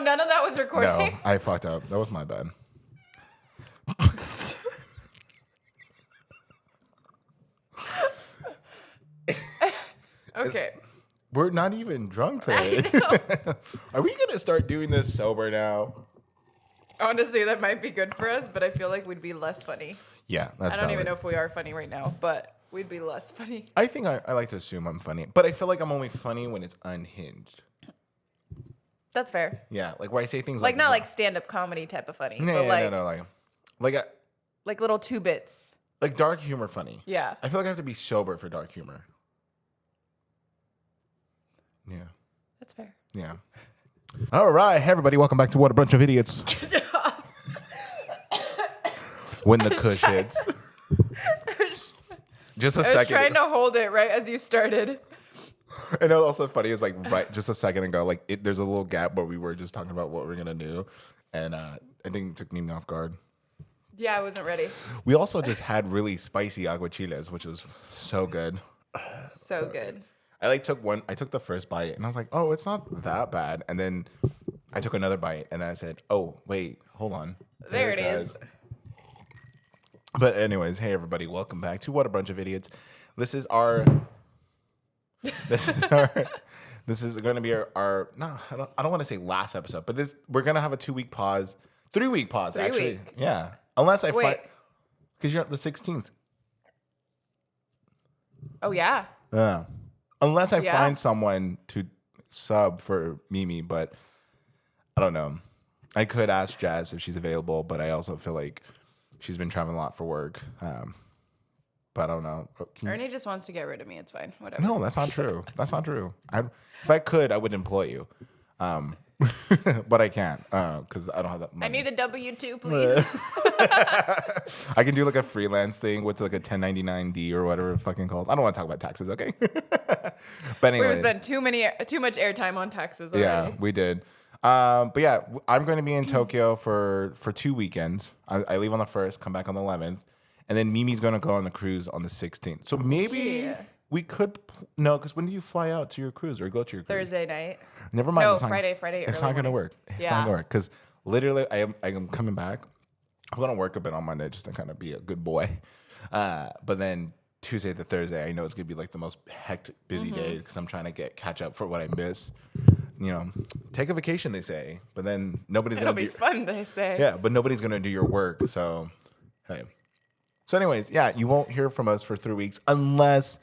none of that was recording. No, I fucked up. That was my bad. Okay. We're not even drunk today. Are we going to start doing this sober now? Honestly, that might be good for us, but I feel like we'd be less funny. Yeah, that's I don't even valid. know if we are funny right now, but we'd be less funny. I think I like to assume I'm funny, but I feel like I'm only funny when it's unhinged. That's fair. Yeah, like where I say things Like not like stand-up comedy type of funny, but like like little two bits. like dark humor funny. Yeah. I feel like I have to be sober for dark humor. Yeah. That's fair. Yeah. All right, hey everybody, welcome back to What a Bunch of Idiots. When the kush hits. Just a I was second. trying to hold it right as you started. And it was also funny is like right just a second ago, like there's a little gap where we were just talking about what we're gonna do, and I think it took me off guard. Yeah, I wasn't ready. We also just had really spicy aguachiles, which was so good. So good. I took the first bite and I was like, oh, it's not that bad. And then I took another bite and I said, oh, wait, hold on. There it is. But anyways, hey everybody, welcome back to What a Bunch of Idiots. This is going to be our no, I don't want to say last episode, but we're going to have a 2-week pause, 3-week pause actually. Yeah. Unless I find, because you're at the 16th. Oh yeah. Yeah. Unless I find someone to sub for Mimi, but I don't know. I could ask Jazz if she's available, but I also feel like she's been traveling a lot for work. But I don't know. Ernie just wants to get rid of me. It's fine. Whatever. No, that's not true. That's not true. If I could, I would employ you. But I can't because I don't have that money. I need a W-2, please. I can do like a freelance thing with like a 1099-D or whatever it fucking calls. I don't want to talk about taxes, okay? But anyway. We spent too much airtime on taxes already. Yeah, we did. But yeah, I'm going to be in Tokyo for 2 weekends. I leave on the 1st, come back on the 11th. And then Mimi's going to go on the cruise on the 16th. So maybe we could... No, because when do you fly out to your cruise or go to your cruise? Thursday night. Never mind. No, Friday. It's not going to work. It's not going to work. Because literally, I am coming back. I'm going to work a bit on Monday just to kind of be a good boy. But then Tuesday to Thursday, I know it's going to be like the most hectic, busy day because I'm trying to catch up for what I miss. You know, take a vacation, they say. But then nobody's going to It'll be fun, they say. Yeah, but nobody's going to do your work. So, hey. So anyways, yeah, you won't hear from us for 3 weeks unless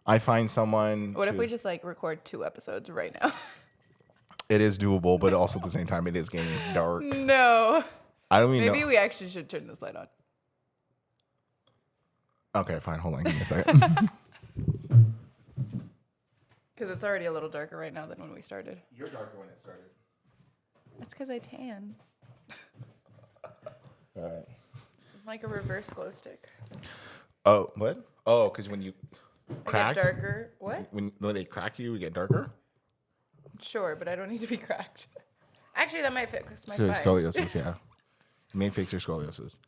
I find someone. What if we just like record 2 episodes right now? It is doable, but also at the same time, it is getting dark. No. I don't even know. Maybe we actually should turn this light on. Okay, fine. Hold on. Give me a second. Because it's already a little darker right now than when we started. You're darker when it started. That's because I tan. All right. Like a reverse glow stick. Oh, what? Oh, because when you crack. Darker. What? When they crack you, you get darker? Sure, but I don't need to be cracked. Actually, that might fit my Your spine. scoliosis, yeah. You may fix your scoliosis.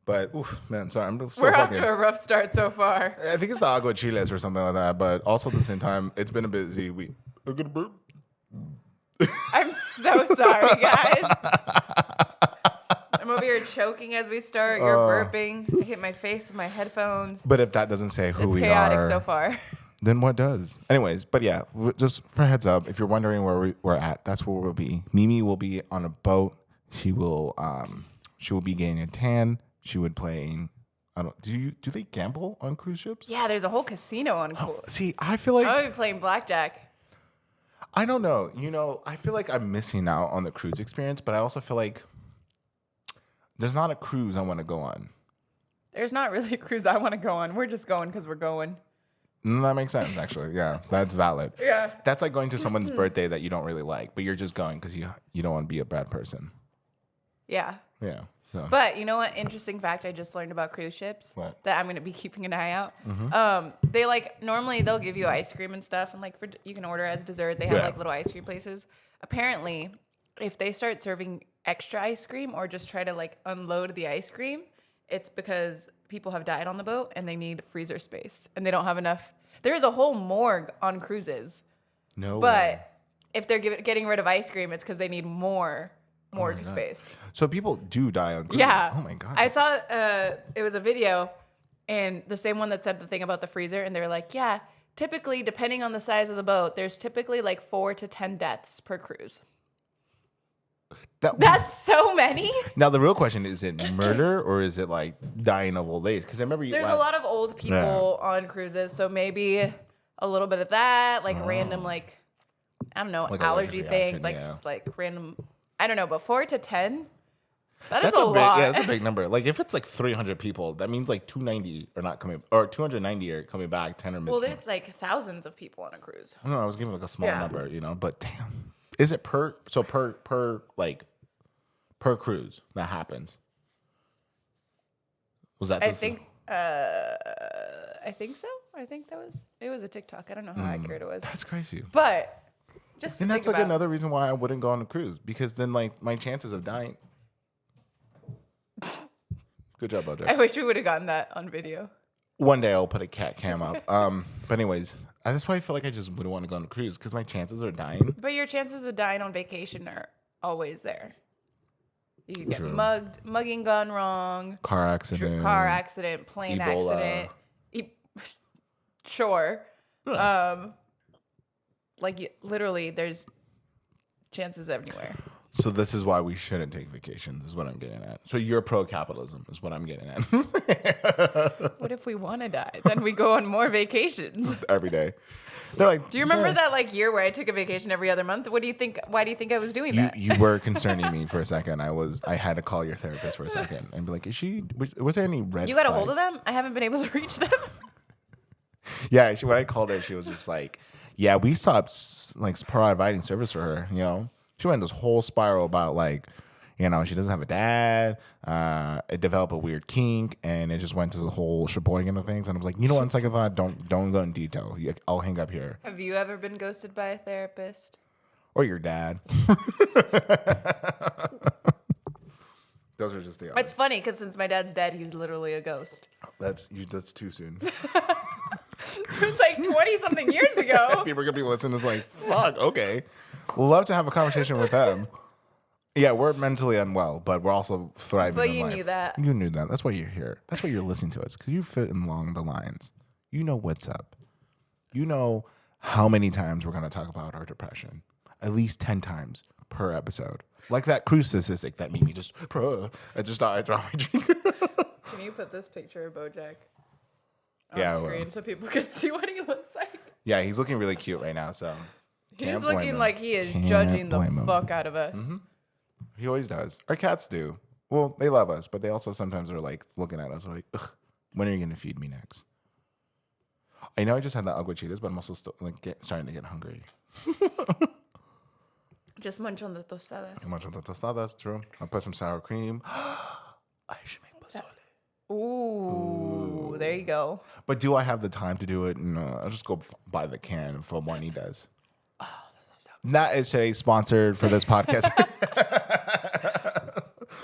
But, oof, man, sorry. I'm still We're off to a rough start so far. I think it's the aguachiles or something like that. But also at the same time, it's been a busy week. I'm going to burp. I'm so sorry, guys. I'm over here choking as we start. You're burping. I hit my face with my headphones. But if that doesn't say who we are. It's chaotic so far. Then what does? Anyways, but yeah, just for heads up, if you're wondering where we're at, that's where we'll be. Mimi will be on a boat. She will be getting a tan. She would play. Do they gamble on cruise ships? Yeah, there's a whole casino on cruise. See, I feel like I would be playing blackjack. I don't know. You know, I feel like I'm missing out on the cruise experience, but I also feel like there's not a cruise I want to go on. There's not really a cruise I want to go on. We're just going because we're going. That makes sense, actually. Yeah, that's valid. Yeah. That's like going to someone's birthday that you don't really like, but you're just going because you don't want to be a bad person. Yeah. Yeah. So. But you know what? Interesting fact I just learned about cruise ships that I'm going to be keeping an eye out. Mm-hmm. They normally they'll give you ice cream and stuff, and you can order as dessert. They have like little ice cream places. Apparently, if they start serving extra ice cream or just try to like unload the ice cream, it's because people have died on the boat and they need freezer space and they don't have enough. There is a whole morgue on cruises. No. But if they're getting rid of ice cream, it's because they need more space. So people do die on cruises. Yeah. Oh my God. I saw it was a video, and the same one that said the thing about the freezer, and they were like, yeah, typically, depending on the size of the boat, there's typically like 4 to 10 deaths per cruise. That's so many. Now the real question is it murder or is it like dying of old age? Because I remember there's a lot of old people on cruises, so maybe a little bit of that, like random, like I don't know, like allergy things, like random. I don't know, but 4 to 10. That's a lot. Yeah, that's a big number. Like if it's like 300 people, that means like 290 are not coming, or 290 are coming back. 10 are missing. Well, it's like thousands of people on a cruise. I don't know. I was giving like a small number, but damn, is it per cruise that happens? Was that? I think so. I think it was a TikTok. I don't know how accurate it was. That's crazy. But just and that's like another reason why I wouldn't go on a cruise, because then like my chances of dying. Good job, Bojack. I wish we would have gotten that on video. One day I'll put a cat cam up. But anyways, that's why I feel like I just wouldn't want to go on a cruise, because my chances of dying. But your chances of dying on vacation are always there. You could get mugging gone wrong, car accident, plane Ebola. accident. Sure. Literally, there's chances everywhere. So this is why we shouldn't take vacations, is what I'm getting at. So you're pro-capitalism is what I'm getting at. What if we want to die? Then we go on more vacations. Every day. They're like, do you remember that year where I took a vacation every other month? What do you think? Why do you think I was doing that? You were concerning me for a second. I had to call your therapist for a second and be like, was there any red You got a flag? hold of them? I haven't been able to reach them. Yeah, when I called her, she was just like, yeah, we stopped providing service for her, She went this whole spiral about she doesn't have a dad. It developed a weird kink, and it just went to the whole sheboygan of things. And I was like, on second thought, don't go in detail. I'll hang up here. Have you ever been ghosted by a therapist? Or your dad? Those are just the odds. It's funny because since my dad's dead, he's literally a ghost. That's too soon. It was 20-something years ago. People are gonna be listening. It's like, fuck. Okay, love to have a conversation with them. Yeah, we're mentally unwell, but we're also thriving. But in you life. knew that. You knew that. That's why you're here. That's why you're listening to us, because you fit in along the lines. You know what's up. You know how many times we're gonna talk about our depression. At least 10 times per episode. Like that cruise statistic that made me just. I just thought I dropped my drink. Can you put this picture of Bojack on screen so people can see what he looks like? Yeah, he's looking really cute right now. So he's looking like he is judging the fuck out of us. Mm-hmm. He always does. Our cats do. Well, they love us, but they also sometimes are looking at us like, ugh, when are you gonna feed me next? I know I just had the agua chiles, but I'm also still starting to get hungry. Just munch on the tostadas. Munch on the tostadas, true. I'll put some sour cream. I should make pozole. Ooh, there you go. But do I have the time to do it? No, I'll just go buy the can from Juanita's. Oh, those are so good. That is today sponsored for this podcast.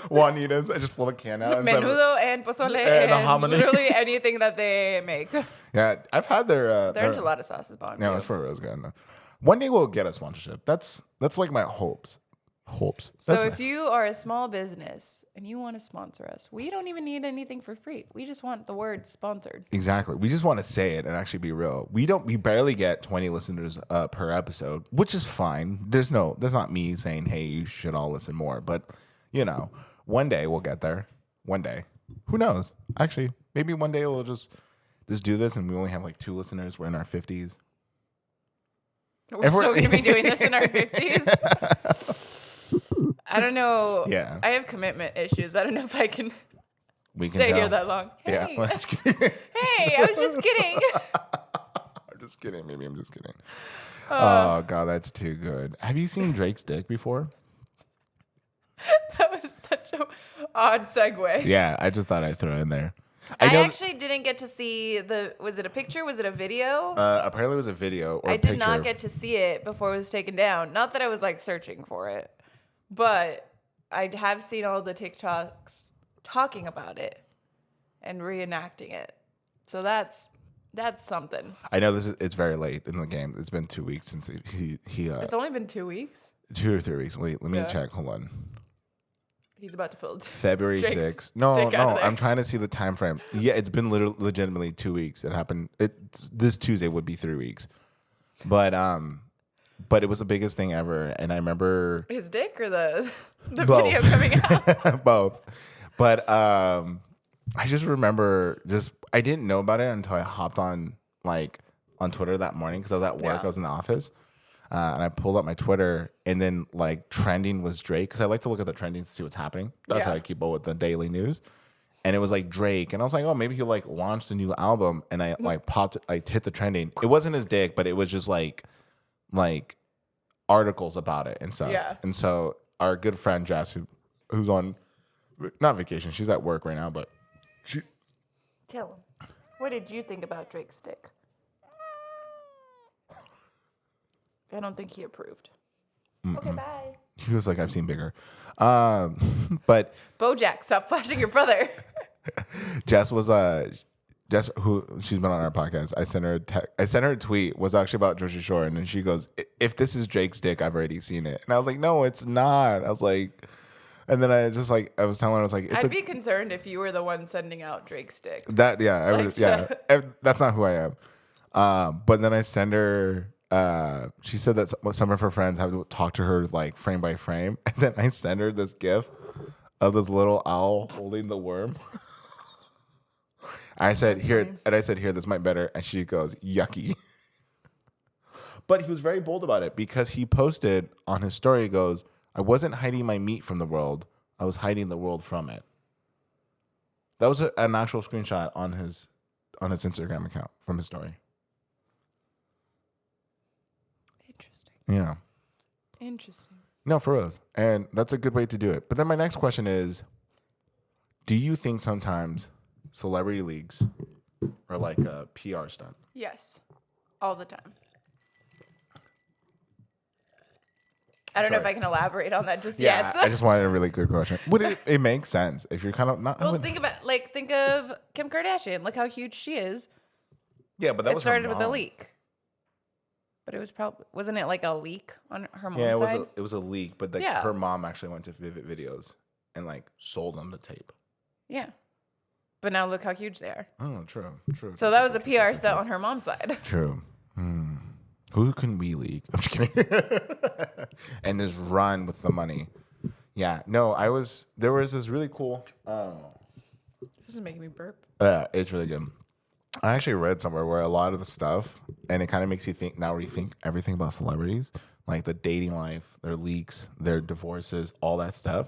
Juanita's. I just pull the can out. Menudo and pozole and literally anything that they make. Yeah, I've had their enchilada sauce is bomb. Yeah, it's for real good. One day we'll get a sponsorship. That's like my hopes. So if you are a small business and you want to sponsor us, we don't even need anything for free. We just want the word sponsored. Exactly. We just want to say it and actually be real. We barely get 20 listeners per episode, which is fine. That's not me saying, hey, you should all listen more. But, one day we'll get there. One day. Who knows? Actually, maybe one day we'll just do this and we only have 2 listeners. We're in our 50s. We're still going to be doing this in our 50s? I don't know. Yeah. I have commitment issues. I don't know if I can stay here that long. Hey. Yeah. Hey, I was just kidding. I'm just kidding. Maybe I'm just kidding. Oh, God, that's too good. Have you seen Drake's dick before? That was such an odd segue. Yeah, I just thought I'd throw it in there. I actually didn't get to see was it a picture? Was it a video? Apparently it was a video or a picture. I did not get to see it before it was taken down. Not that I was searching for it, but I have seen all the TikToks talking about it and reenacting it. So that's That's something. I know it's very late in the game. It's been 2 weeks since he It's only been 2 weeks. 2 or 3 weeks. Wait, let me check. Hold on. He's about to pull February 6th. No, I'm trying to see the time frame. Yeah, it's been legitimately 2 weeks. It happened. This Tuesday would be 3 weeks, but it was the biggest thing ever. And I remember his dick or the video coming out. Both, but I just remember I didn't know about it until I hopped on Twitter that morning because I was at work. I was in the office. And I pulled up my Twitter, and then trending was Drake because I like to look at the trending to see what's happening. That's how I keep up with the daily news. And it was Drake, and I was like, oh, maybe he launched a new album. And I hit the trending. It wasn't his dick, but it was just articles about it and stuff. Yeah. And so our good friend Jess, who's on not vacation, she's at work right now, but tell him, what did you think about Drake's dick? I don't think he approved. Okay, bye. He was like, I've seen bigger. But Bojack, stop flashing your brother. Jess was Jess, who she's been on our podcast. I sent her a tweet was actually about Jersey Shore, and then she goes, "If this is Drake's dick, I've already seen it." And I was like, "No, it's not." I was like, and then I just I was telling her, I was like, I'd be concerned if you were the one sending out Drake's dick. That that's not who I am. But then I send her. She said that some of her friends have to talk to her frame by frame, and then I send her this gif of this little owl holding the worm. I said, here, this might better, and she goes, yucky. But he was very bold about it because he posted on his story, he goes, I wasn't hiding my meat from the world, I was hiding the world from it. That was an actual screenshot on his Instagram account from his story. Yeah. Interesting. No, for real. And that's a good way to do it. But then my next question is, do you think sometimes celebrity leagues are like a PR stunt? Yes. All the time. I don't know if I can elaborate on that just yet. I just wanted a really good question. Would it makes sense if you're kind of not... Well, think of Kim Kardashian. Look how huge she is. Yeah, but that started with a leak. But it was wasn't it a leak on her mom's side? Yeah, it was a leak, but her mom actually went to Vivid Videos and sold them the tape. Yeah. But now look how huge they are. Oh, true. So that was a PR stunt on her mom's side. True. Who can we leak? I'm just kidding. And just run with the money. Yeah. No, there was this really cool. This is making me burp. It's really good. I actually read somewhere where a lot of the stuff, and it kind of makes you rethink everything about celebrities, like the dating life, their leaks, their divorces, all that stuff.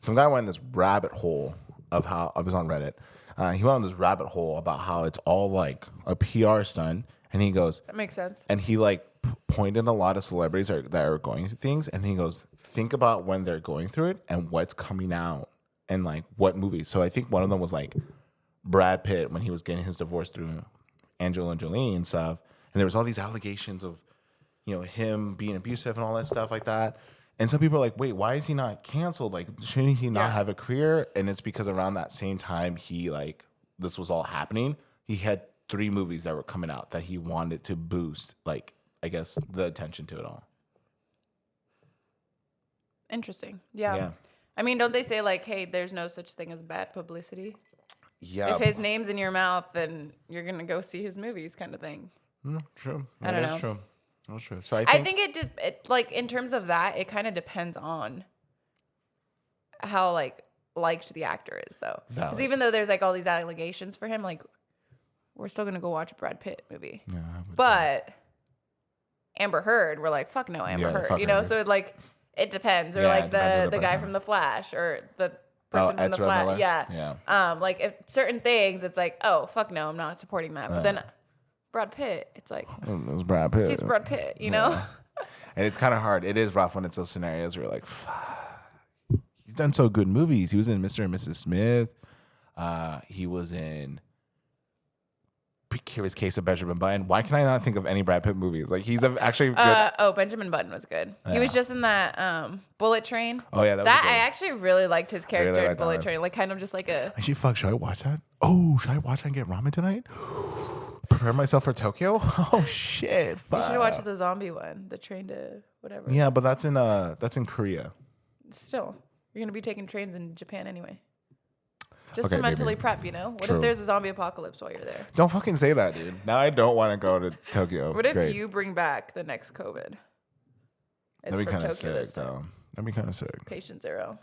Some guy went in this rabbit hole of how, I was on Reddit, he went on this rabbit hole about how it's all a PR stunt, and he goes... That makes sense. And he pointed a lot of celebrities that are going through things, and he goes, think about when they're going through it and what's coming out and what movies. So I think one of them was Brad Pitt when he was getting his divorce through Angelina Jolie and stuff, and there was all these allegations of, him being abusive and all that stuff like that. And some people are like, wait, why is he not canceled? Shouldn't he not have a career? And it's because around that same time he this was all happening, he had 3 movies that were coming out that he wanted to boost, I guess, the attention to it all. Interesting. Yeah. I mean, don't they say hey, there's no such thing as bad publicity? Yeah. If his name's in your mouth, then you're gonna go see his movies, kind of thing. True. I don't know. True. That's true. So I think it just in terms of that, it kind of depends on how liked the actor is, though. Because even though there's all these allegations for him, we're still gonna go watch a Brad Pitt movie. Yeah. But Amber Heard, we're fuck no, Amber Heard. So it depends. Or the guy from The Flash or the person from The Flash. Miller? Yeah. If certain things, it's oh fuck no, I'm not supporting that. But then Brad Pitt, it's it was Brad Pitt. He's Brad Pitt, know. And it's kind of hard. It is rough when it's those scenarios where you're fuck. He's done so good movies. He was in Mr. and Mrs. Smith. He was in Curious Case of Benjamin Button. Why can I not think of any Brad Pitt movies? He's actually good. Benjamin Button was good. Yeah. He was just in that Bullet Train. Oh yeah, that I actually really liked his character in Bullet Train. Kind of just a. Actually, fuck. Should I watch that? Oh, should I watch that and get ramen tonight? Prepare myself for Tokyo? Oh shit! You should watch the zombie one, the train to whatever. Yeah, but that's in Korea. Still, you're gonna be taking trains in Japan anyway. Just Okay, to mentally maybe. prep, you know? What True. if there's a zombie apocalypse while you're there? Don't fucking say that, dude. Now I don't want to go to Tokyo. What if Great. you bring back the next COVID? That'd be kind of sick, though. That'd be kind of sick. Patient 0.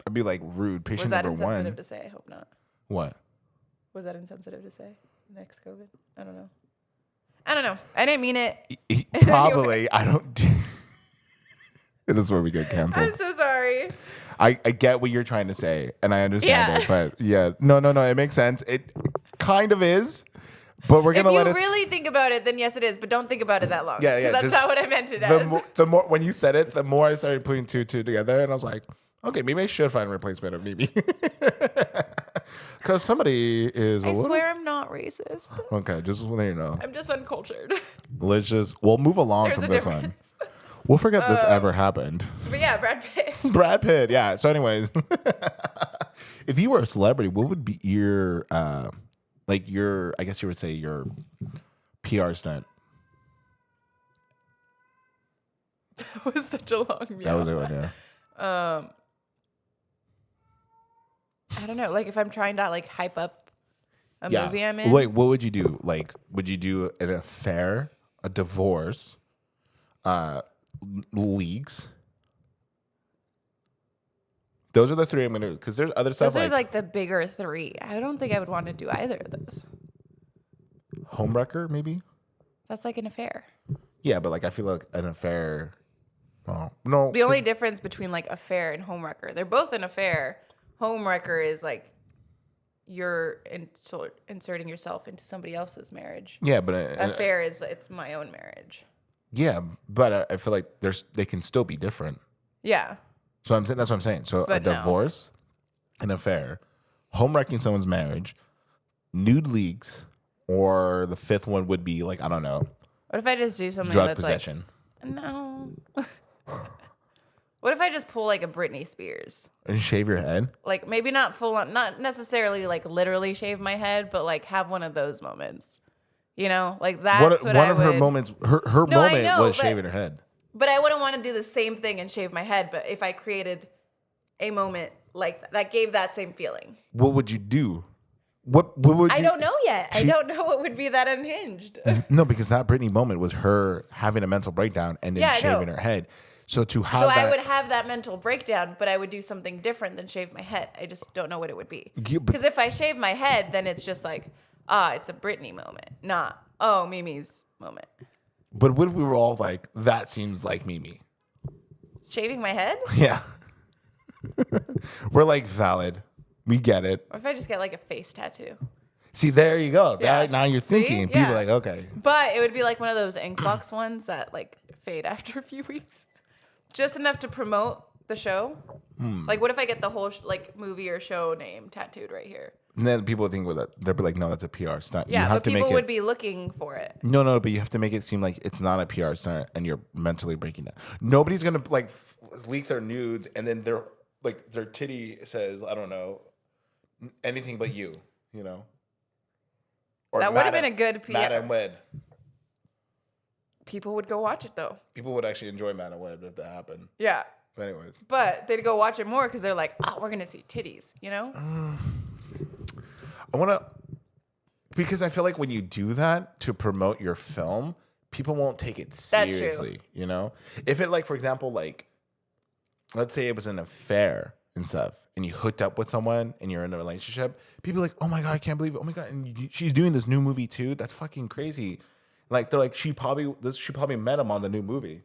I'd be like rude. Patient Was that number 1. insensitive to say? I hope not. What? Was that insensitive to say? Next COVID? I don't know. I didn't mean it. Probably. I don't. This is where we get canceled. I'm so sorry. I get what you're trying to say, and I understand it, but yeah, no, it makes sense. It kind of is, but we're gonna let it. If you really think about it, then yes, it is. But don't think about it that long. Yeah. That's not what I meant it as. The more when you said it, the more I started putting two together, and I was like, okay, maybe I should find a replacement of Mimi, because somebody is. I swear I'm not racist. Okay, just let you know. I'm just uncultured. We'll move along There's from a this difference. one. We'll forget this ever happened. But yeah, Brad Pitt. Brad Pitt, yeah. So, anyways, if you were a celebrity, what would be your, I guess you would say your PR stunt? That was such a long meow. That was it, yeah. I don't know. Like if I'm trying to like hype up a movie I'm in. Wait, what would you do? Like, would you do an affair, a divorce, leagues? Those are the 3 I'm gonna do, because there's other stuff. Those are like the bigger 3. I don't think I would want to do either of those. Homewrecker, maybe. That's like an affair. Yeah, but like I feel like an affair. Oh no. The only difference between like affair and homewrecker, they're both an affair. Homewrecker is like you're inserting yourself into somebody else's marriage. Yeah, but affair is it's my own marriage. Yeah, but I feel like they can still be different. Yeah. So that's what I'm saying. So But a divorce, an affair, home wrecking someone's marriage, nude leagues, or the 5th one would be like, I don't know. What if I just do something drug that's possession? Like, no. What if I just pull like a Britney Spears? And shave your head? Like maybe not full on, not necessarily like literally shave my head, but like have one of those moments. You know, like that's what one of her moments. Her moment was shaving her head. But I wouldn't want to do the same thing and shave my head. But if I created a moment like that gave that same feeling, what would you do? What would you? I don't know yet. I don't know what would be that unhinged. No, because that Britney moment was her having a mental breakdown and then shaving her head. So I would have that mental breakdown, but I would do something different than shave my head. I just don't know what it would be. Because if I shave my head, then it's just like, it's a Britney moment, not, Mimi's moment. But what if we were all like, that seems like Mimi? Shaving my head? Yeah. We're like, valid. We get it. Or if I just get like a face tattoo. See, there you go. Yeah. Now you're thinking. See? Yeah. People are like, okay. But it would be like one of those ink box ones that like fade after a few weeks. Just enough to promote the show. Like, what if I get the whole movie or show name tattooed right here? And then people would think with it, they'll be like, no, that's a PR stunt. Yeah, you have but to people make it, would be looking for it. No, but you have to make it seem like it's not a PR stunt and you're mentally breaking down. Nobody's going to like leak their nudes and then their titty says, I don't know, anything but you know? Or that would have been a good PR. Mad and Wed. People would go watch it though. People would actually enjoy Mad and Wed if that happened. Yeah. But anyways. But they'd go watch it more because they're like, we're going to see titties, you know? I want to, because I feel like when you do that to promote your film, people won't take it seriously. That's true. You know, if it for example, let's say it was an affair and stuff, and you hooked up with someone and you're in a relationship, people are like, oh my God, I can't believe it. Oh my God, and she's doing this new movie too. That's fucking crazy. Like they're like, she probably met him on the new movie.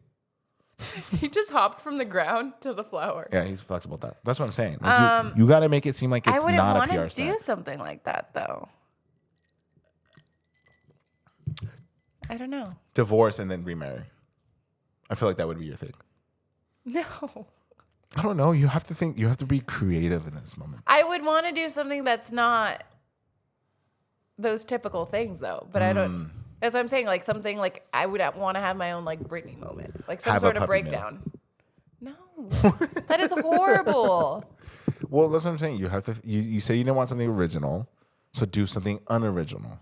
He just hopped from the ground to the flower. Yeah, he's flexible with that. That's what I'm saying. Like you got to make it seem like it's not a PR stunt. I wouldn't want to do something like that, though. I don't know. Divorce and then remarry. I feel like that would be your thing. No. I don't know. You have to think. You have to be creative in this moment. I would want to do something that's not those typical things, though. But I don't. That's what I'm saying. Like something like I would want to have my own like Britney moment, like some sort of breakdown. No, that is horrible. Well, that's what I'm saying. You have to. You say you don't want something original, so do something unoriginal.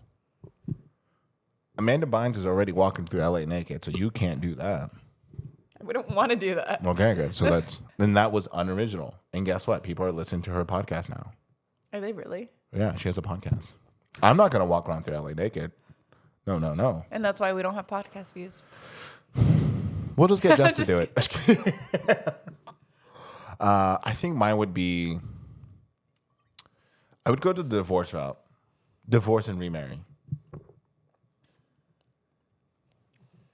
Amanda Bynes is already walking through LA naked, so you can't do that. We don't want to do that. Okay, good. So then that was unoriginal. And guess what? People are listening to her podcast now. Are they really? Yeah, she has a podcast. I'm not gonna walk around through LA naked. No. And that's why we don't have podcast views. We'll just get Jess to do it. I think mine would be. I would go to the divorce route. Divorce and remarry.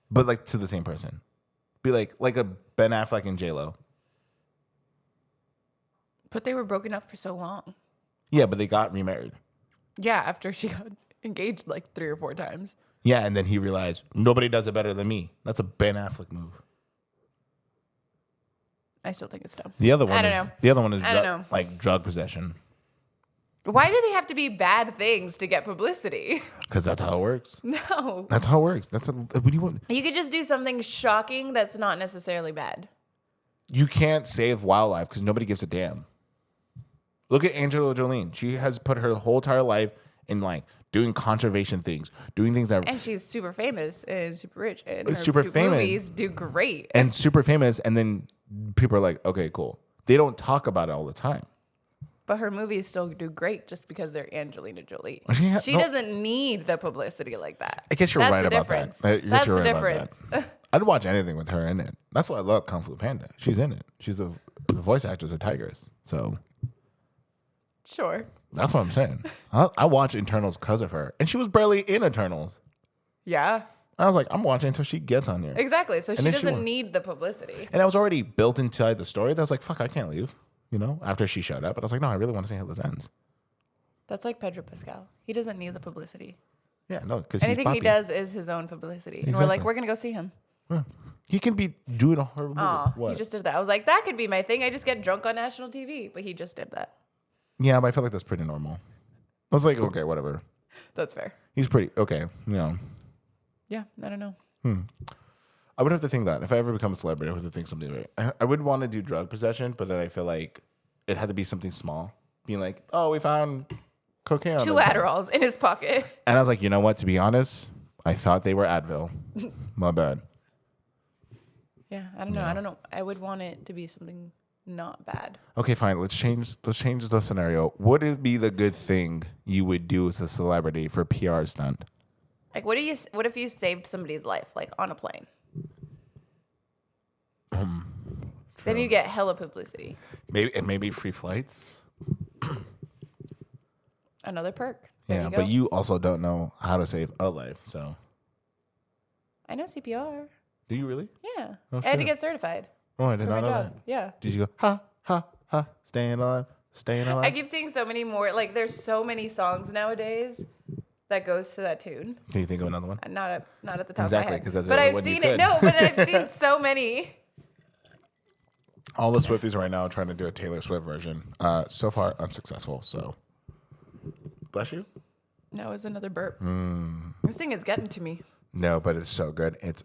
But like to the same person. Be like a Ben Affleck and J-Lo. But they were broken up for so long. Yeah, but they got remarried. Yeah, after she got engaged like 3 or 4 times. Yeah, and then he realized nobody does it better than me. That's a Ben Affleck move. I still think it's dumb. The other one I don't know. The other one is I don't know. like drug possession. Why do they have to be bad things to get publicity? Because that's how it works. No. That's how it works. What do you want? You could just do something shocking that's not necessarily bad. You can't save wildlife because nobody gives a damn. Look at Angela Jolene. She has put her whole entire life in like doing conservation things, doing things that. And she's super famous and super rich, and her super famous. movies do great. And super famous, and then people are like, okay, cool. They don't talk about it all the time. But her movies still do great just because they're Angelina Jolie. She no. doesn't need the publicity like that. I guess you're right about that. That's the difference. I'd watch anything with her in it. That's why I love Kung Fu Panda. She's in it. She's the voice actress of Tigers. So sure. That's what I'm saying. I watch Eternals because of her. And she was barely in Eternals. Yeah. I was like, I'm watching until she gets on here. Exactly. So she doesn't need the publicity. And I was already built inside the story that I was like, fuck, I can't leave. You know, after she showed up. But I was like, no, I really want to see how this ends. That's like Pedro Pascal. He doesn't need the publicity. Yeah, no, because anything he does is his own publicity. Exactly. And we're like, we're going to go see him. Yeah. He can be doing a horror movie. Oh, he just did that. I was like, that could be my thing. I just get drunk on national TV. But he just did that. Yeah, but I feel like that's pretty normal. I was like, okay, whatever. That's fair. He's pretty, okay, you know. Yeah, I don't know. I would have to think that. If I ever become a celebrity, I would have to think something right. I would want to do drug possession, but then I feel like it had to be something small. Being like, oh, we found cocaine on 2 Adderalls in his pocket. And I was like, you know what? To be honest, I thought they were Advil. My bad. Yeah, I don't know. I don't know. I would want it to be something not bad. Okay, fine. Let's change the scenario. What would be the good thing you would do as a celebrity for a PR stunt? Like, what if you saved somebody's life, like on a plane? Then you get hella publicity. Maybe free flights. Another perk. Yeah, but you also don't know how to save a life, so. I know CPR. Do you really? Yeah. I had to get certified. Oh, I did not know that. Yeah. Did you go, ha, ha, ha, staying alive, staying alive? I keep seeing so many more. Like, there's so many songs nowadays that goes to that tune. Can you think of another one? Not at the top exactly, of my head. because that's but the I've one seen you it. could. No, but I've seen so many. All the Swifties right now are trying to do a Taylor Swift version. So far, unsuccessful. So, bless you. No, it's another burp. This thing is getting to me. No, but it's so good. It's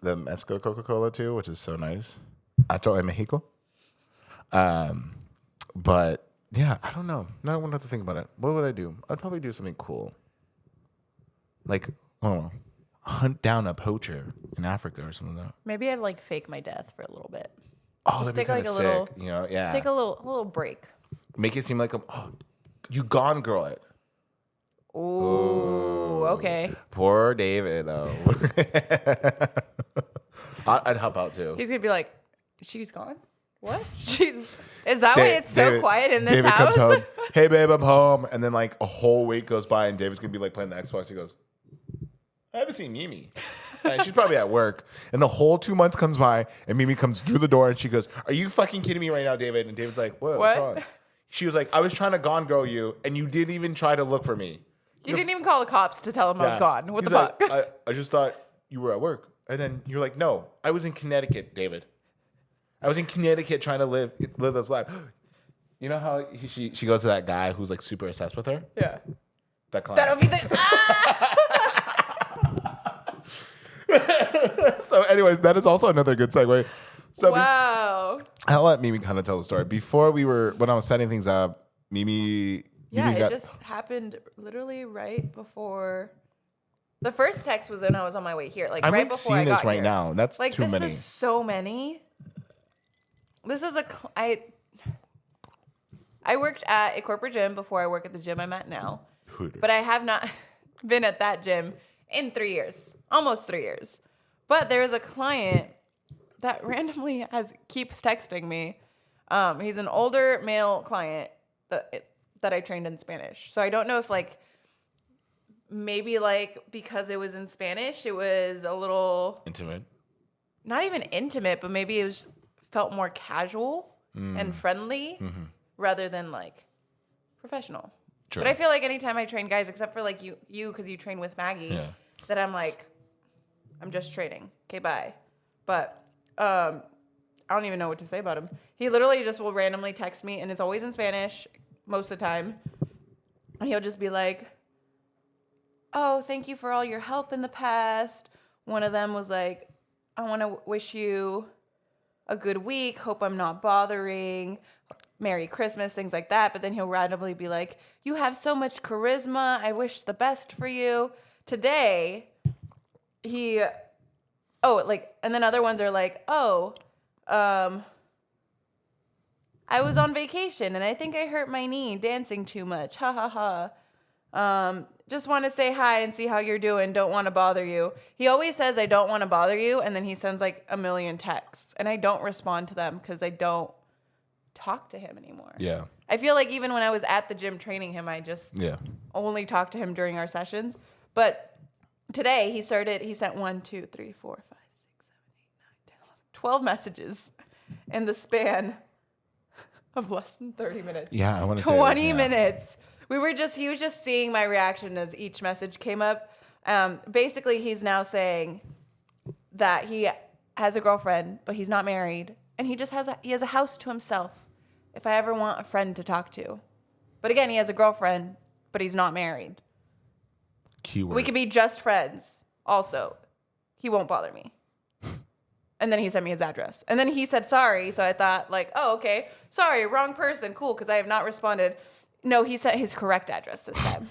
the Mezcal Coca-Cola too, which is so nice. Acho en Mexico. But yeah, I don't know. Now I want to think about it. What would I do? I'd probably do something cool. Like, I don't know, hunt down a poacher in Africa or something like that. Maybe I'd like fake my death for a little bit. Oh, just that'd be take like a sick, little, you know, yeah. Take a little break. Make it seem like you Gone Girl it. Ooh, okay. Poor David, though. I'd help out too. He's gonna be like, she's gone? What? Is that why it's so quiet in this David house? comes home. Hey, babe, I'm home. And then like a whole week goes by, and David's gonna be like playing the Xbox. He goes, I haven't seen Mimi. And she's probably at work. And the whole 2 months comes by, and Mimi comes through the door, and she goes, are you fucking kidding me right now, David? And David's like, what's wrong? She was like, I was trying to Gone Girl you, and you didn't even try to look for me. You didn't even call the cops to tell him I was gone. What the fuck? Like, I just thought you were at work. And then you're like, no, I was in Connecticut, David. I was in Connecticut trying to live this life. You know how she goes to that guy who's like super obsessed with her? Yeah. That client. That'll be the... So anyways, that is also another good segue. So wow. I'll let Mimi kind of tell the story. When I was setting things up, Mimi... Yeah, it just happened literally right before The first text was when I was on my way here, like I'm right before I got this right here. now. That's like too many. This is so many. This is I worked at a corporate gym before I work at the gym I'm at now. But I have not been at that gym in 3 years. Almost 3 years. But there is a client that randomly keeps texting me. He's an older male client that I trained in Spanish. So I don't know if like maybe like because it was in Spanish, it was a little intimate. Not even intimate, but maybe it felt more casual and friendly rather than like professional. True. But I feel like anytime I train guys, except for like you because you train with Maggie, that I'm like, I'm just training. Okay, bye. But I don't even know what to say about him. He literally just will randomly text me, and it's always in Spanish most of the time. And he'll just be like, oh, thank you for all your help in the past. One of them was like, I want to wish you a good week. Hope I'm not bothering. Merry Christmas, things like that. But then he'll randomly be like, you have so much charisma. I wish the best for you. Today, and then other ones are like, I was on vacation and I think I hurt my knee dancing too much. Ha ha ha. Just want to say hi and see how you're doing. Don't want to bother you. He always says, I don't want to bother you. And then he sends like a million texts. And I don't respond to them because I don't talk to him anymore. Yeah. I feel like even when I was at the gym training him, I just only talked to him during our sessions. But today he sent 1, 2, 3, 4, 5, 6, 7, 8, 9, 10, 11, 12 messages in the span of less than 30 minutes. Yeah, I want to say 20 minutes. He was just seeing my reaction as each message came up. Basically, he's now saying that he has a girlfriend, but he's not married. And he has a house to himself if I ever want a friend to talk to. But again, he has a girlfriend, but he's not married. Keyword. We could be just friends. Also, he won't bother me. And then he sent me his address. And then he said sorry. So I thought like, oh, okay. Sorry, wrong person. Cool, because I have not responded. No, he sent his correct address this time.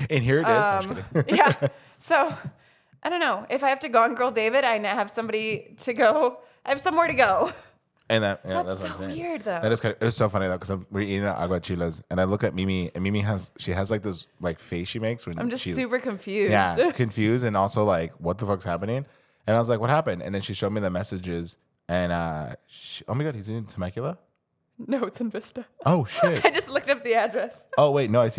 And here it is. No, I'm just kidding. Yeah. So I don't know. If I have to Gone Girl David, I have somebody to go. I have somewhere to go. And that's so what I'm saying. Weird though. That is kind of, it's so funny though because we're eating at aguachilas and I look at Mimi and Mimi has like this like face she makes when I'm just super confused. Yeah, confused and also like what the fuck's happening? And I was like, what happened? And then she showed me the messages and oh my god, he's in Temecula? No, it's in Vista. Oh shit! I just looked up the address. Oh wait, no, I see.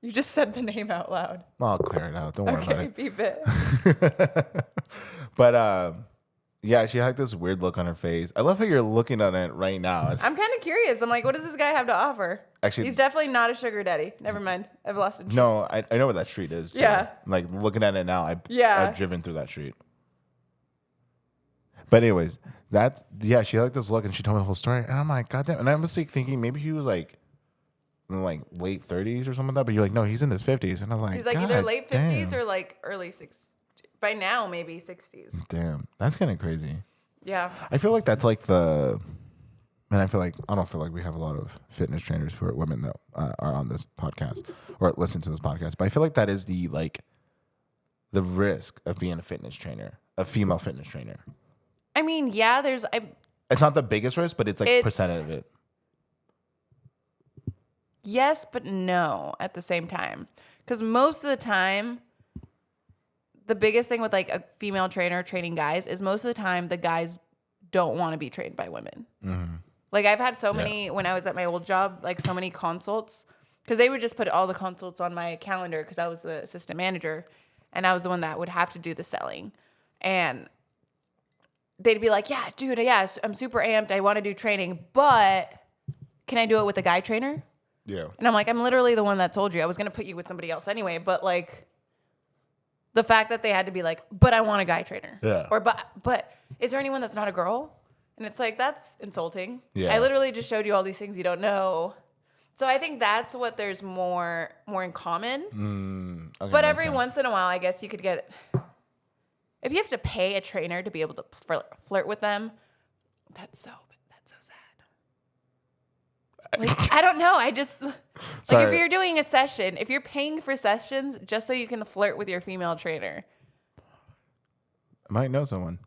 You just said the name out loud. I'll clear it out. Don't worry about it. Okay, beep it. But yeah, she had like this weird look on her face. I love how you're looking at it right now. I'm kind of curious. I'm like, what does this guy have to offer? Actually, he's definitely not a sugar daddy. Never mind. I've lost interest. No, I know where that street is. Too. Yeah. Like looking at it now, I've driven through that street. But anyways, she had like this look and she told me the whole story. And I'm like, God damn. And I was like thinking maybe he was like in like late 30s or something like that. But you're like, no, he's in his 50s. And I was like, he's like either late 50s or like early 60s. By now, maybe 60s. Damn. That's kind of crazy. Yeah. I feel like that's like I don't feel like we have a lot of fitness trainers who are women that are on this podcast or listen to this podcast. But I feel like that is the risk of being a fitness trainer, a female fitness trainer. I mean, yeah, it's not the biggest risk, but it's like percentage of it. Yes, but no at the same time. Because most of the time, the biggest thing with like a female trainer training guys is most of the time the guys don't want to be trained by women. Mm-hmm. Like I've had so many, when I was at my old job, like so many consults, because they would just put all the consults on my calendar because I was the assistant manager and I was the one that would have to do the selling. And they'd be like, yeah, dude, I'm super amped. I want to do training, but can I do it with a guy trainer? Yeah. And I'm like, I'm literally the one that told you I was going to put you with somebody else anyway. But like the fact that they had to be like, but I want a guy trainer. Yeah. Or, but is there anyone that's not a girl? And it's like, that's insulting. Yeah. I literally just showed you all these things you don't know. So I think that's what there's more in common. Okay, but every once in a while, I guess you could get, if you have to pay a trainer to be able to flirt with them, that's so sad. Like, I don't know. I just, like, Sorry. if you're doing a session, if you're paying for sessions just so you can flirt with your female trainer. I might know someone.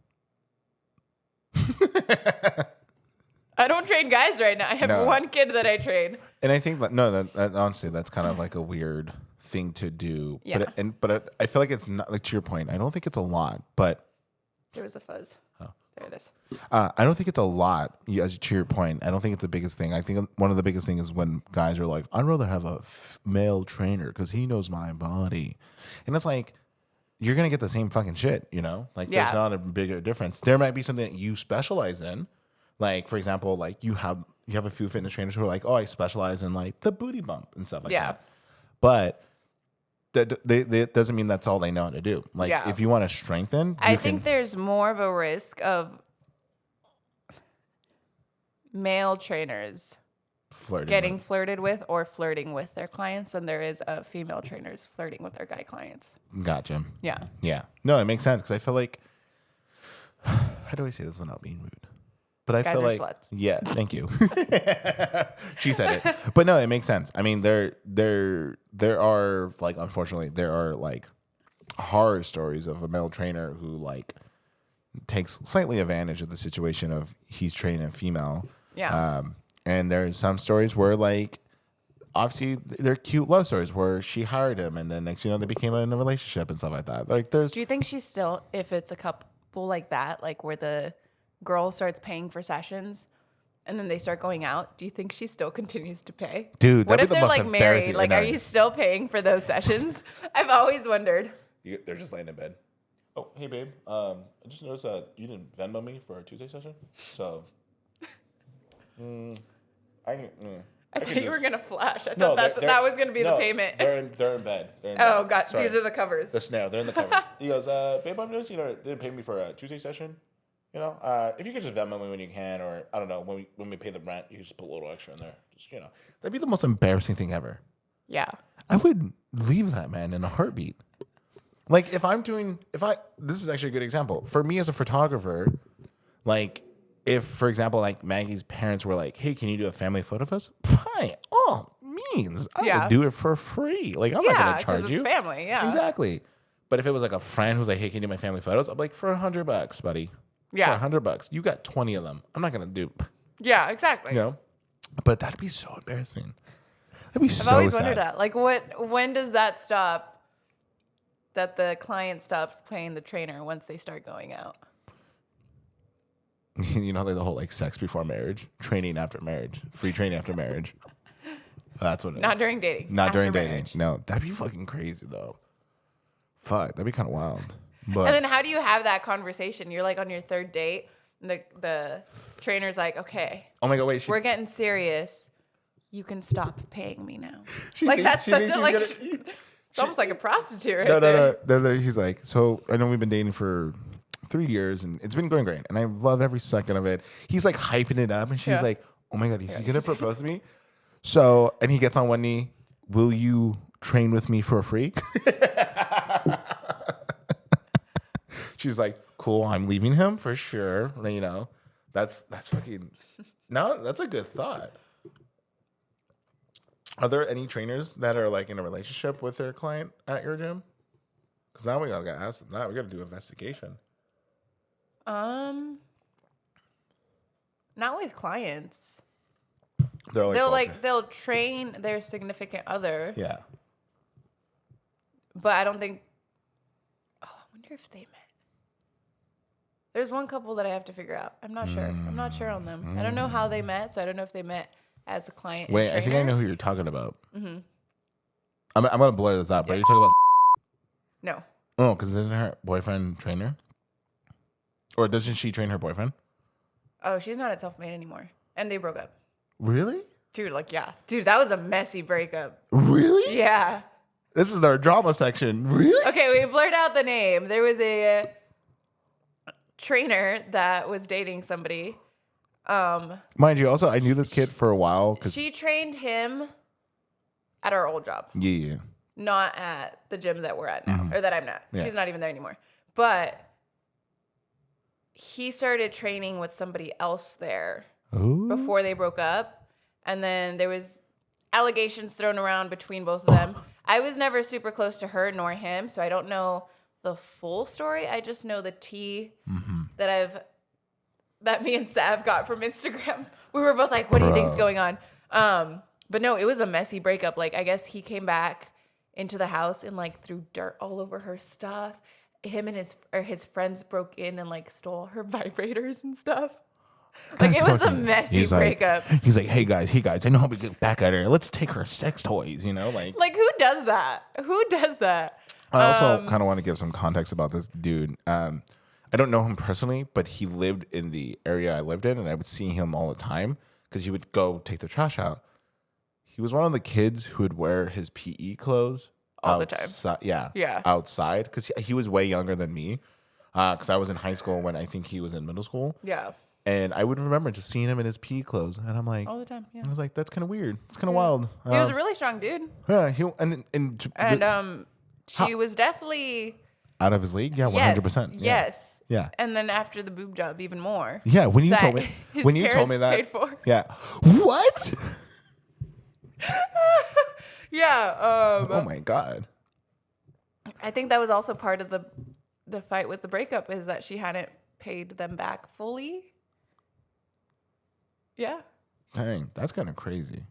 I don't train guys right now. I have one kid that I train. And I think that honestly, that's kind of like a weird thing to do. Yeah. But I feel like it's not, like, to your point, I don't think it's a lot, but. There was a fuzz. Oh. There it is. I don't think it's a lot. As to your point, I don't think it's the biggest thing. I think one of the biggest things is when guys are like, I'd rather have a male trainer because he knows my body. And it's like, you're going to get the same fucking shit, you know? Like, there's not a bigger difference. There might be something that you specialize in. Like, for example, like you have a few fitness trainers who are like, oh, I specialize in like the booty bump and stuff like that. But that doesn't mean that's all they know how to do. Like, if you want to strengthen, I think there's more of a risk of male trainers getting flirted with or flirting with their clients than there is of female trainers flirting with their guy clients. Gotcha. Yeah. Yeah. No, it makes sense because I feel like, how do I say this without being rude? But I feel like, sluts. Yeah, thank you. She said it, but no, it makes sense. I mean, there are, like, unfortunately, there are like horror stories of a male trainer who like takes slightly advantage of the situation of he's training a female. Yeah. And there's some stories where, like, obviously they're cute love stories where she hired him and then next, they became in a relationship and stuff like that. Like, do you think she's still, if it's a couple like that, like where the girl starts paying for sessions and then they start going out, do you think she still continues to pay? Dude, what if they're like married? Like, are you still paying for those sessions? I've always wondered. They're just laying in bed. Oh, hey babe. I just noticed that you didn't Venmo me for a Tuesday session. So I thought you were gonna flash. I thought that was gonna be the payment. They're in bed. Oh god, these are the covers. The snare, they're in the covers. He goes, babe, I noticed didn't pay me for a Tuesday session. If you could just Venmo me when you can, or I don't know, when we pay the rent, you just put a little extra in there. Just that'd be the most embarrassing thing ever. Yeah, I would leave that man in a heartbeat. Like, this is actually a good example for me as a photographer. Like, if, for example, like Maggie's parents were like, "Hey, can you do a family photo of us?" By all means, I would do it for free. Like, I'm not gonna charge you. It's family, yeah, exactly. But if it was like a friend who's like, "Hey, can you do my family photos?" I'm like, for $100, buddy. Yeah, for $100, you got 20 of them. I'm not gonna do. Yeah, exactly. But that'd be so embarrassing. That'd be so sad. I've always wondered that. Like, when does that stop? That the client stops paying the trainer once they start going out. Like the whole like sex before marriage, training after marriage, free training after marriage. That's what it is. Not during dating. Not during dating. No, that'd be fucking crazy though. Fuck, that'd be kind of wild. But and then how do you have that conversation? You're like on your third date, and the trainer's like, "Okay, oh my god, wait, we're getting serious. You can stop paying me now." That's such a like. It's almost like a prostitute right there. No. He's like, so I know we've been dating for 3 years and it's been going great. And I love every second of it. He's like hyping it up and she's like, oh my God, is he going to propose to me? So, and he gets on one knee. Will you train with me for free? She's like, cool, I'm leaving him for sure. That's fucking, no, that's a good thought. Are there any trainers that are like in a relationship with their client at your gym? Because now we gotta ask them that. We gotta do investigation. Not with clients. They'll train their significant other. Yeah. But I don't think. Oh, I wonder if they met. There's one couple that I have to figure out. I'm not sure. I'm not sure on them. I don't know how they met, so I don't know if they met as a client. Wait, I think I know who you're talking about. Mm-hmm. I'm gonna blur this out, but are you talking about? No. Oh, because isn't her boyfriend trainer? Or doesn't she train her boyfriend? Oh, she's not at Self-Made anymore, and they broke up. Really? Dude, dude, that was a messy breakup. Really? Yeah. This is our drama section. Really? Okay, we blurred out the name. There was a trainer that was dating somebody. Mind you, also I knew this kid for a while because she trained him at our old job. Yeah. Not at the gym that we're at now, or that I'm not. Yeah. She's not even there anymore. But he started training with somebody else there before they broke up, And then there was allegations thrown around between both of them. I was never super close to her nor him, so I don't know the full story. I just know the tea that me and Sav got from Instagram. We were both like, what do you think's going on? But no, it was a messy breakup. Like, I guess he came back into the house and like threw dirt all over her stuff. Him and his friends broke in and like stole her vibrators and stuff. Like, it was a messy breakup. He's like, hey guys, I know how we get back at her. Let's take her sex toys, you know? Like who does that? Who does that? I also kind of want to give some context about this dude. I don't know him personally, but he lived in the area I lived in, and I would see him all the time because he would go take the trash out. He was one of the kids who would wear his PE clothes all the time. Yeah. Outside, because he was way younger than me. Because I was in high school when I think he was in middle school. Yeah. And I would remember just seeing him in his PE clothes, and I'm like, all the time. Yeah. I was like, that's kind of weird. It's kind of wild. He was a really strong dude. Yeah. She was definitely out of his league. Yeah, 100%. Yes. Yeah. And then after the boob job, even more. Yeah. When you told me that. Paid for. Yeah. What? Yeah. Oh my God. I think that was also part of the fight with the breakup, is that she hadn't paid them back fully. Yeah. Dang, that's kind of crazy.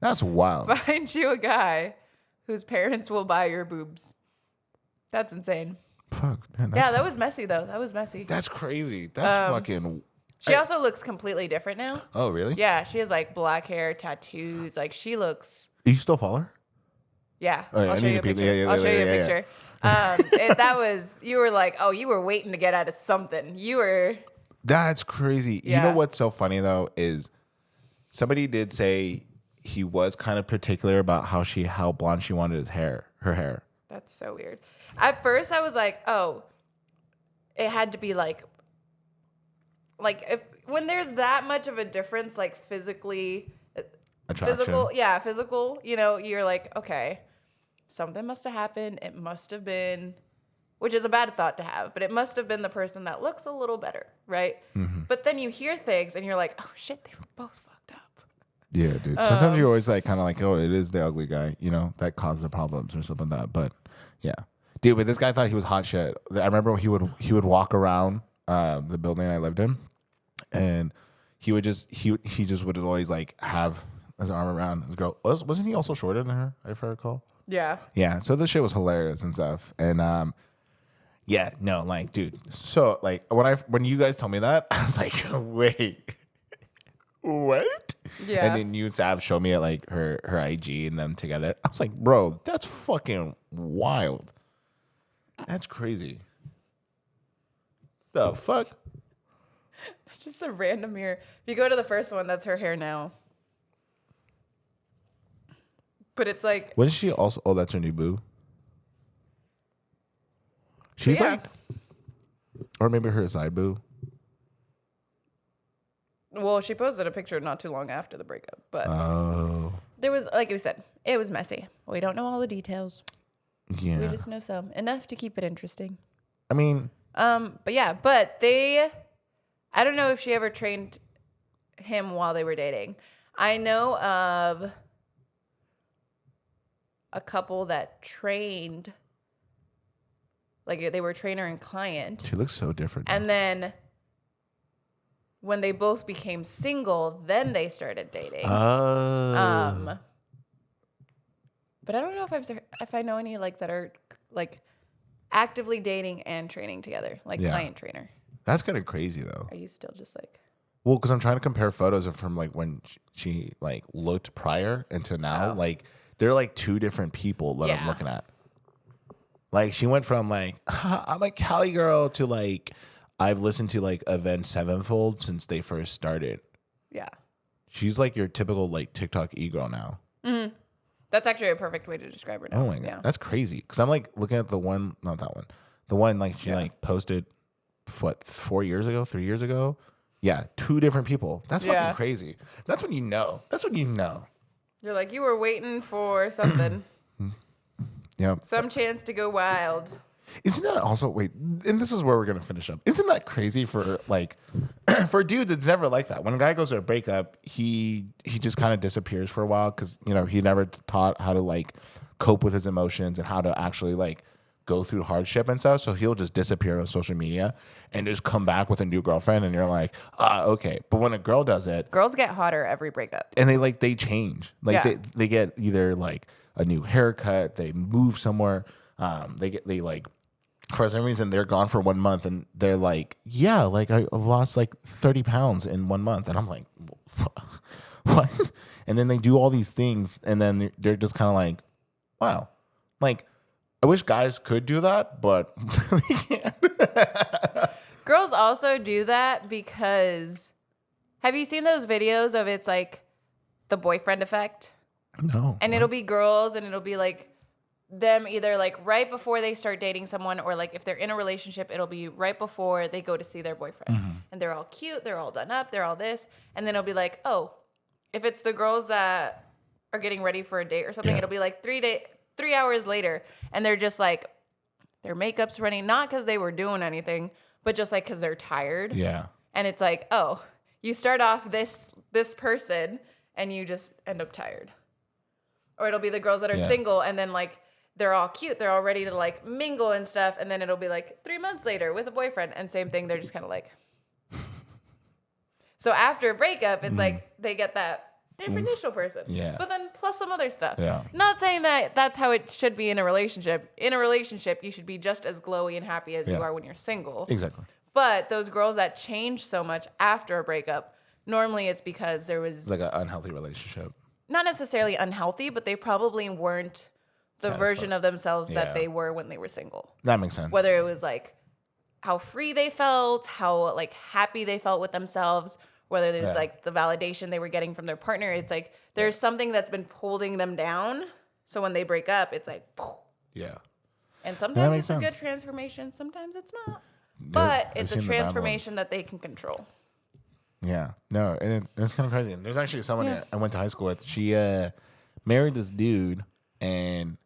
That's wild. Find you a guy whose parents will buy your boobs. That's insane. Fuck, man. That was messy, though. That was messy. That's crazy. That's fucking... She also looks completely different now. Oh, really? Yeah, she has, like, black hair, tattoos. Like, she looks... You still follow her? Yeah. Oh, yeah, I'll show you a picture. I'll show you a picture. That was... You were like, oh, you were waiting to get out of something. You were... That's crazy. Yeah. You know what's so funny, though, is somebody did say he was kind of particular about how blonde she wanted her hair. That's so weird. At first, I was like, oh, it had to be like when there's that much of a difference, like physically, Attraction. physical, you know, you're like, okay, something must have happened. It must have been, which is a bad thought to have, but it must have been the person that looks a little better, right? Mm-hmm. But then you hear things and you're like, oh shit, they were both fucked up. Yeah, dude. Sometimes you're always like, kind of like, oh, it is the ugly guy, you know, that caused the problems or something like that. But yeah, dude. But this guy thought he was hot shit. I remember he would walk around the building I lived in, and he just would always like have his arm around his girl. Wasn't he also shorter than her, if I recall? Yeah. Yeah. So this shit was hilarious and stuff. And yeah, no, like, dude. So like when you guys told me that, I was like, wait, what? Yeah. And then you Sav showed me like her IG and them together. I was like, bro, that's fucking wild. That's crazy. The fuck? It's just a random mirror. If you go to the first one, that's her hair now. But it's like... Wasn't she also... Oh, that's her new boo? She's like... Or maybe her side boo. Well, she posted a picture not too long after the breakup. But there was, like we said, it was messy. We don't know all the details. Yeah. We just know some. Enough to keep it interesting. I mean... But yeah, but they... I don't know if she ever trained him while they were dating. I know of a couple that trained, like they were trainer and client. She looks so different. And then when they both became single, then they started dating. Oh. But I don't know if I know any like that are like actively dating and training together, like client trainer. That's kind of crazy, though. Are you still just like... Well, because I'm trying to compare photos of from, like, when she like, looked prior into now. Oh. Like, they're, like, two different people that I'm looking at. Like, she went from, like, I'm a Cali girl to, like, I've listened to, like, Avenged Sevenfold since they first started. Yeah. She's, like, your typical, like, TikTok e-girl now. Mm-hmm. That's actually a perfect way to describe her now. Oh, my God. That's crazy. Because I'm, like, looking at the one... Not that one. The one, like, she, like, posted... 3 years ago? Yeah, two different people. That's fucking crazy. That's when you know. You're like, you were waiting for something. Yep. Some chance to go wild. Isn't that also wait? And this is where we're gonna finish up. Isn't that crazy for like for dudes? It's never like that. When a guy goes through a breakup, he just kind of disappears for a while because he never taught how to like cope with his emotions and how to actually like go through hardship and stuff. So he'll just disappear on social media and just come back with a new girlfriend, and you're like, okay. But when a girl does it, girls get hotter every breakup, and they change. Like they get either like a new haircut, they move somewhere, they like. For some reason, they're gone for 1 month, and they're like, "Yeah, like I lost like 30 pounds in 1 month," and I'm like, "What?" And then they do all these things, and then they're just kind of like, "Wow, like I wish guys could do that, but they can't." Girls also do that because have you seen those videos of it's like the boyfriend effect? No, and it'll be girls, and it'll be like them either like right before they start dating someone, or like if they're in a relationship, it'll be right before they go to see their boyfriend. And they're all cute, they're all done up, they're all this, and then it'll be like, oh, if it's the girls that are getting ready for a date or something, it'll be like 3 hours later, and they're just like their makeup's running, not because they were doing anything, but just like because they're tired. And it's like, oh, you start off this person and you just end up tired. Or it'll be the girls that are single, and then like they're all cute, they're all ready to like mingle and stuff, and then it'll be like 3 months later with a boyfriend, and same thing, they're just kind of like. So after a breakup, it's like they get that initial person, but then plus some other stuff. Not saying that that's how it should be in a relationship. In a relationship, you should be just as glowy and happy as you are when you're single. Exactly. But those girls that change so much after a breakup, normally it's because there was like an unhealthy relationship. Not necessarily unhealthy, but they probably weren't the version of themselves that they were when they were single. That makes sense. Whether it was like how free they felt, how like happy they felt with themselves, whether there's like the validation they were getting from their partner. It's like there's something that's been holding them down. So when they break up, it's like, poof. And sometimes it's a good transformation, sometimes it's not. But it's a transformation that they can control. Yeah, no, and it's kind of crazy. There's actually someone I went to high school with. She married this dude, and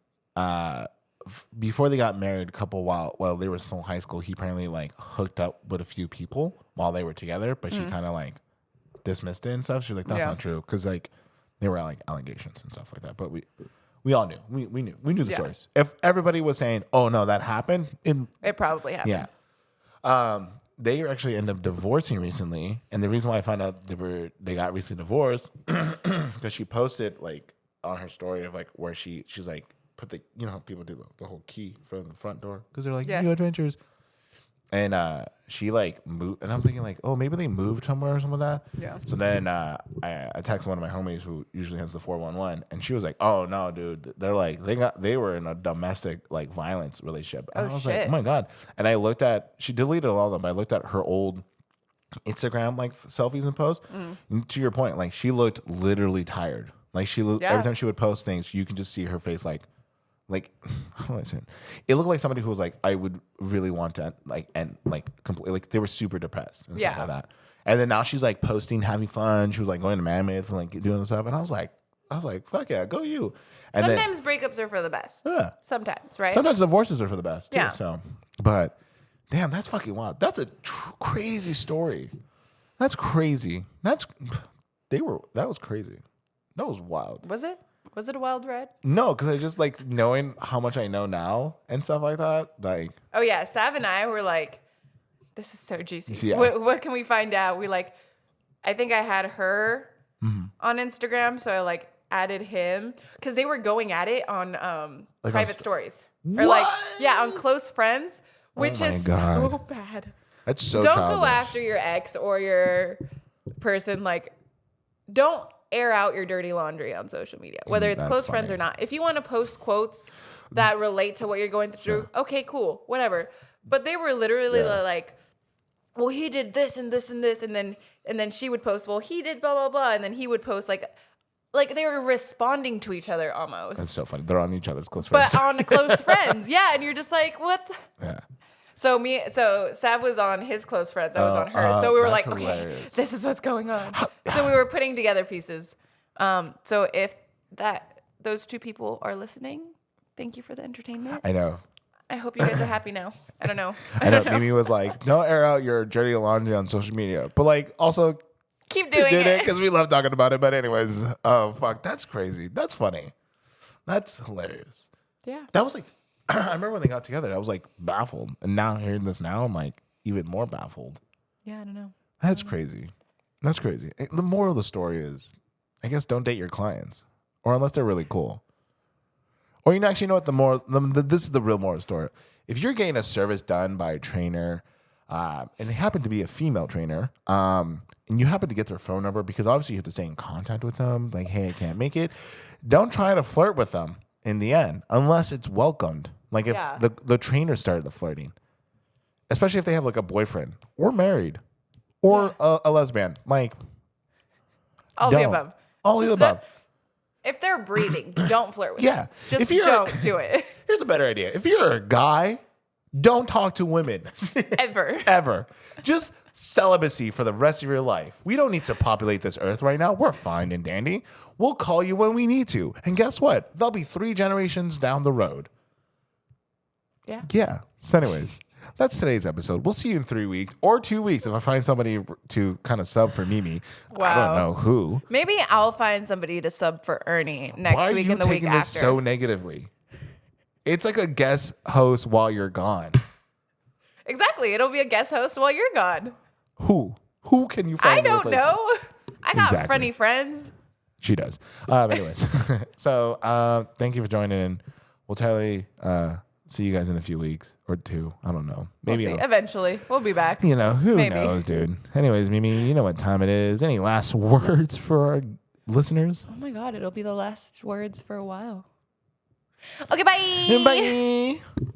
before they got married, a couple while they were still in high school, he apparently like hooked up with a few people while they were together, but she kind of like dismissed it and stuff. She's like, that's not true, because like they were like allegations and stuff like that. But we all knew, we knew the stories. If everybody was saying, oh no, that happened, it probably happened. They actually ended up divorcing recently, and the reason why I found out they got recently divorced because she posted like on her story of like where she's like put the how people do the whole key from the front door because they're like new adventures, and she like moved, and I'm thinking like, oh, maybe they moved somewhere or something like that. So then I texted one of my homies who usually has the 411, and she was like, oh no, dude, they're like they were in a domestic like violence relationship. And I was like, oh my god. And she deleted all of them, but I looked at her old Instagram like selfies and posts. And to your point, like she looked literally tired. Like every time she would post things, you can just see her face like how do I say it? It looked like somebody who was like, I would really want to completely, like they were super depressed and stuff like that. And then now she's like posting, having fun. She was like going to Mammoth and like doing stuff. And I was like, fuck yeah, go you. And sometimes breakups are for the best. Yeah. Sometimes, right? Sometimes divorces are for the best too. Yeah. So, but damn, that's fucking wild. That's a crazy story. That's crazy. That was crazy. That was wild. Was it? Was it a wild ride? No, because I just like knowing how much I know now and stuff like that. Like, oh yeah, Sav and I were like, this is so juicy. Yeah. What can we find out? We like, I think I had her on Instagram, so I like added him because they were going at it on like private stories or like on close friends, which is so bad. That's so. Don't go after your ex or your person. Like, don't air out your dirty laundry on social media, whether it's close friends or not. If you want to post quotes that relate to what you're going through, okay, cool, whatever. But they were literally like, well, he did this and this and this, and then she would post, well, he did blah blah blah, and then he would post like they were responding to each other almost. That's so funny. They're on each other's close friends, but on close friends, and you're just like, what? So Sav was on his close friends. I was on hers. So we were like, hilarious. Okay, this is what's going on. So we were putting together pieces. So if those two people are listening, thank you for the entertainment. I know. I hope you guys are happy now. I don't know. I know Mimi was like, don't air out your dirty laundry on social media. But like also keep doing it. Because we love talking about it. But anyways, oh fuck, that's crazy. That's funny. That's hilarious. Yeah. That was like I remember when they got together, I was like baffled. And now hearing this now, I'm like even more baffled. Yeah, I don't know. That's crazy. That's crazy. The moral of the story is, I guess, don't date your clients. Or unless they're really cool. Or actually, you know what? This is the real moral of the story. If you're getting a service done by a trainer, and they happen to be a female trainer, and you happen to get their phone number, because obviously you have to stay in contact with them, like, hey, I can't make it. Don't try to flirt with them in the end, unless it's welcomed. Like if the trainer started the flirting. Especially if they have like a boyfriend or married or a lesbian. Like, all the above. All the above. If they're breathing, don't flirt with them. Just don't do it. Here's a better idea. If you're a guy, don't talk to women. Ever. Just celibacy for the rest of your life. We don't need to populate this earth right now. We're fine and dandy. We'll call you when we need to. And guess what? They'll be 3 generations down the road. Yeah. Yeah. So anyways, that's today's episode. We'll see you in 3 weeks or 2 weeks if I find somebody to kind of sub for Mimi. Wow. I don't know who. Maybe I'll find somebody to sub for Ernie next week and the week after. Why are you taking this so negatively? It's like a guest host while you're gone. Exactly. It'll be a guest host while you're gone. Who? Who can you find? I don't know. I got funny friends. She does. Anyways, so thank you for joining in. We'll totally see you guys in a few weeks or 2. I don't know. Maybe we'll see. Eventually. We'll be back. You know, who knows, dude? Anyways, Mimi, you know what time it is. Any last words for our listeners? Oh my God, it'll be the last words for a while. Okay, bye. Bye.